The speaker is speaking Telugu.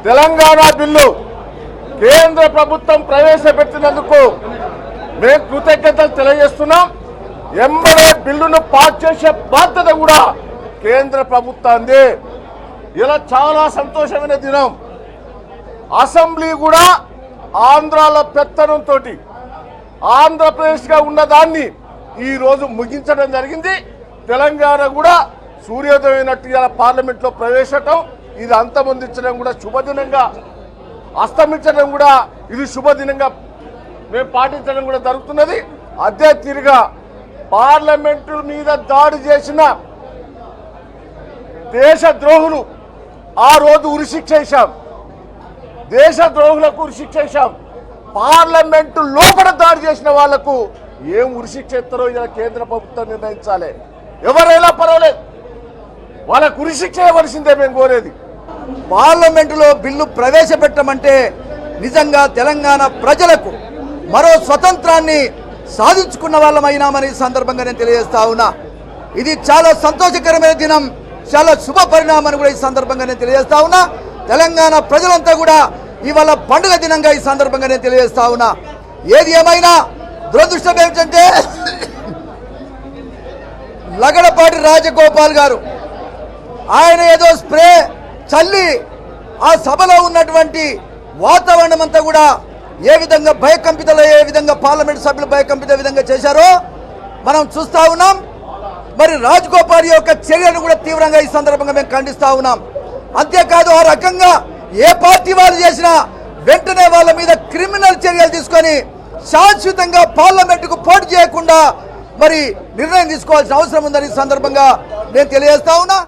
తెలంగాణ బిల్లు కేంద్ర ప్రభుత్వం ప్రవేశపెట్టినందుకు మేము కృతజ్ఞతలు తెలియజేస్తున్నాం. ఎంబడే బిల్లును పాస్ చేసే బాధ్యత కూడా కేంద్ర ప్రభుత్వాన్ని. ఇలా చాలా సంతోషమైన దినం. అసెంబ్లీ కూడా ఆంధ్రాల పెత్తనంతో ఆంధ్రప్రదేశ్గా ఉన్నదాన్ని ఈరోజు ముగించడం జరిగింది. తెలంగాణ కూడా సూర్యోదయమైనట్టు ఇలా పార్లమెంట్లో ప్రవేశించడం, ఇది అంతమొందించడం కూడా శుభదినంగా, అస్తమించడం కూడా ఇది శుభదినంగా మేము పాటించడం కూడా జరుగుతున్నది. అదే తీరుగా పార్లమెంటు మీద దాడి చేసిన దేశద్రోహులు ఆ రోజు ఉరిశిక్ష వేశాం. దేశద్రోహులకు ఉరిశిక్ష వేశాం. పార్లమెంటు లోపల దాడి చేసిన వాళ్లకు ఏం ఉరిశిక్ష ఇస్తారో ఇలా కేంద్ర ప్రభుత్వం నిర్ణయించాలి. ఎవరైనా పర్వాలేదు, వాళ్ళకు ఉరిశిక్ష ఇవ్వాల్సిందే మేము కోరేది. పార్లమెంటులో బిల్లు ప్రవేశపెట్టమంటే నిజంగా తెలంగాణ ప్రజలకు మరో స్వతంత్రాన్ని సాధించుకున్న వాళ్ళమైనామని సందర్భంగా నేను తెలియజేస్తా ఉన్నా. ఇది చాలా సంతోషకరమైన దినం, చాలా శుభ పరిణామం కూడా ఈ సందర్భంగా నేను తెలియజేస్తా ఉన్నా. తెలంగాణ ప్రజలంతా కూడా ఇవాళ పండుగ దినంగా ఈ సందర్భంగా నేను తెలియజేస్తా ఉన్నా. ఏది ఏమైనా దురదృష్టం ఏమిటంటే లగడపాటి రాజగోపాల్ గారు ఆయన ఏదో స్ప్రే చల్లి ఆ సభలో ఉన్నటువంటి వాతావరణం అంతా కూడా ఏ విధంగా భయకంపితలయ్యే విధంగా పార్లమెంట్ సభ్యులు భయకంపిత విధంగా చేశారో మనం చూస్తా ఉన్నాం. మరి రాజగోపాల్ యొక్క చర్యను కూడా తీవ్రంగా ఈ సందర్భంగా మేము ఖండిస్తా ఉన్నాం. అంతేకాదు ఆ రకంగా ఏ పార్టీ వాళ్ళు చేసినా వెంటనే వాళ్ళ మీద క్రిమినల్ చర్యలు తీసుకొని శాశ్వతంగా పార్లమెంటుకు పోటీ చేయకుండా మరి నిర్ణయం తీసుకోవాల్సిన అవసరం ఉందని ఈ సందర్భంగా నేను తెలియజేస్తా ఉన్నా.